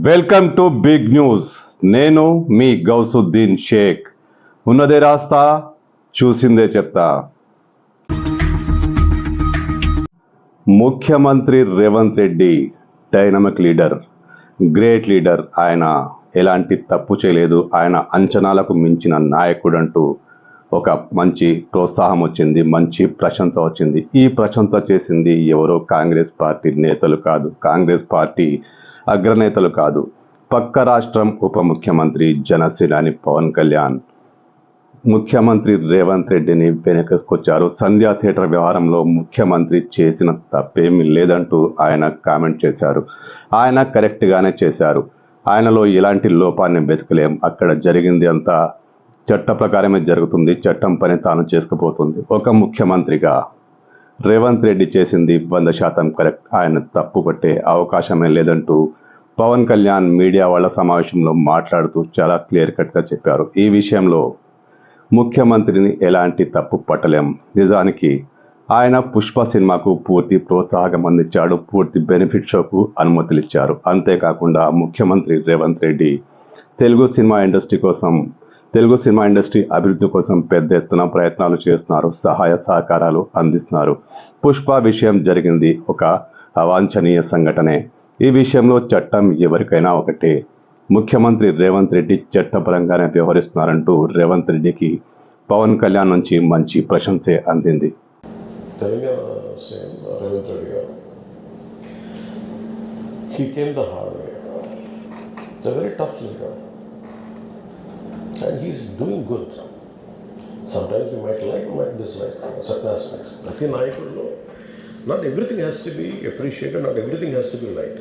Welcome to big news. నేను మీ గౌసుద్దీన్ షేక్. ఉన్నదే రాస్తా, చూసిందే చెప్తా. ముఖ్యమంత్రి Revanth Reddy dynamic leader, great leader. ఆయన ఎలాంటి తప్పు చేయలేదు. ఆయన అంచనాలకు మించిన నాయకుడు అంటూ ఒక మంచి ప్రోత్సాహం వచ్చింది, మంచి ప్రశంస వచ్చింది. ఈ ప్రశంస చేసింది ఎవరో కాంగ్రెస్ పార్టీ నేతలు కాదు, కాంగ్రెస్ పార్టీ అగ్రనేతలు కాదు, పక్క రాష్ట్రం ఉప ముఖ్యమంత్రి జనసేనాని పవన్ కళ్యాణ్ ముఖ్యమంత్రి రేవంత్ రెడ్డిని వెనకేసుకొచ్చారు. సంధ్యా థియేటర్ వ్యవహారంలో ముఖ్యమంత్రి చేసిన తప్పేమీ లేదంటూ ఆయన కామెంట్ చేశారు. ఆయన కరెక్ట్గానే చేశారు. ఆయనలో ఎలాంటి లోపాన్ని వెతకలేం. అక్కడ జరిగింది అంతా చట్ట ప్రకారమే జరుగుతుంది. చట్టం పని తాను చేసుకుపోతుంది. ఒక ముఖ్యమంత్రిగా రేవంత్ రెడ్డి చేసింది 100% కరెక్ట్. ఆయన తప్పు పట్టే అవకాశమే లేదంటూ పవన్ కళ్యాణ్ మీడియా వాళ్ళ సమావేశంలో మాట్లాడుతూ చాలా క్లియర్ కట్గా చెప్పారు. ఈ విషయంలో ముఖ్యమంత్రిని ఎలాంటి తప్పు పట్టలేం. నిజానికి ఆయన పుష్ప సినిమాకు పూర్తి ప్రోత్సాహం అందించాడు, పూర్తి బెనిఫిట్ షోకు అనుమతులు ఇచ్చారు. అంతేకాకుండా ముఖ్యమంత్రి రేవంత్ రెడ్డి తెలుగు సినిమా ఇండస్ట్రీ అభివృద్ధి కోసం పెద్ద ఎత్తున ప్రయత్నాలు చేస్తున్నారు, సహాయ సహకారాలు అందిస్తున్నారు. పుష్ప విషయం జరిగింది ఒక అవాంఛనీయ సంఘటనే. ఈ విషయంలో చట్టం ఎవరికైనా ఒకటే. ముఖ్యమంత్రి రేవంత్ రెడ్డి చట్టపరంగానే వ్యవహరిస్తున్నారంటూ రేవంత్ రెడ్డికి పవన్ కళ్యాణ్ నుంచి మంచి ప్రశంసే అందింది. తెలంగాణ సీఎం రేవంత్ రెడ్డి గారు, he came the hard way. It's a very tough leader and he's doing good. Sometimes you might like, you might dislike certain aspects. ప్రతి నాయకుల్లో not everything has to be appreciated, not everything has to be liked.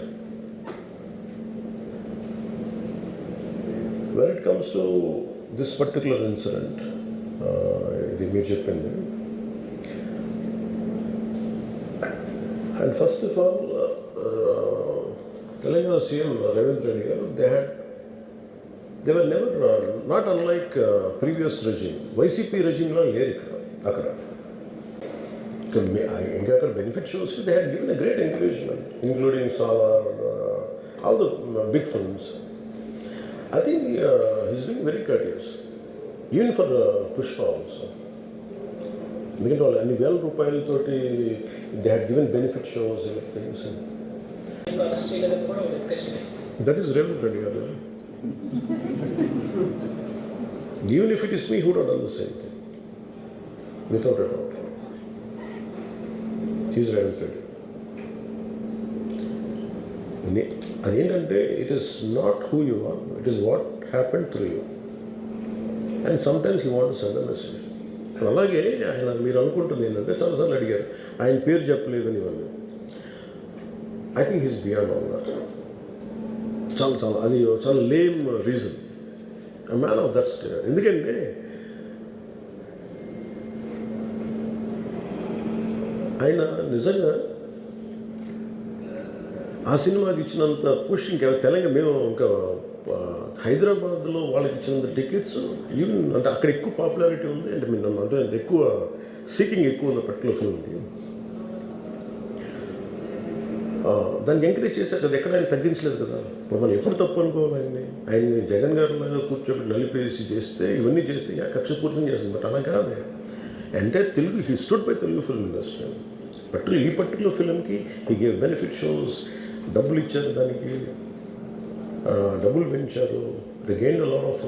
When it comes to this particular incident, ఇది మీరు చెప్పింది, and first of all, Telangana CM Ravindra Reddy garu, they were never, not unlike previous regime. YCP regime lo leru akkada. ఇంకా అక్కడ benefit షోస్కి they had given a great encouragement, including Salaar, all the big films. I think he's being very courteous, even for Pushpa also. ఎందుకంటే వాళ్ళు అన్ని వేల రూపాయలతోటి they had given benefit shows and things. That is Revanth Reddy గారు. Even if it is me, who would done the same thing without a doubt. He's Revanth Reddy. అదేంటంటే it is not who you are, it is what happened through you. And sometimes you want to send a message. అలాగే ఆయన మీరు అనుకుంటుంది ఏంటంటే, చాలాసార్లు అడిగారు ఆయన పేరు చెప్పలేదని ఇవన్నీ. I think he's beyond all that. అది చాలా lame reason. A man of that state. ఎందుకంటే ఆయన నిజంగా ఆ సినిమాకి ఇచ్చినంత పుష్ ఇంకా మేము ఇంకా హైదరాబాద్లో వాళ్ళకి ఇచ్చినంత టికెట్స్, ఈవెన్ అంటే అక్కడ ఎక్కువ పాపులారిటీ ఉంది. అంటే మీరు అంటే ఎక్కువ సీకింగ్ ఎక్కువ ఉంది పర్టికులర్ ఫిల్మ్కి. దాన్ని ఎంకరేజ్ చేశారు కదా, ఎక్కడ ఆయన తగ్గించలేదు కదా. ఇప్పుడు మనం ఎప్పుడు తప్పు అనుకోవాలి ఆయన్ని జగన్ గారిలాగా కూర్చోబెట్టి నలిపేసి చేస్తే, ఇవన్నీ చేస్తే కక్షపూర్తిని చేస్తుంది. బట్ అలా కాదు. అంటే Telugu, he stood by Telugu film industry. ఈ పర్టికులర్ ఫిల్మ్కి హీ గేవ్ బెనిఫిట్ షోస్, డబ్బులు ఇచ్చారు, దానికి డబ్బులు పెంచారు. They gain a lot of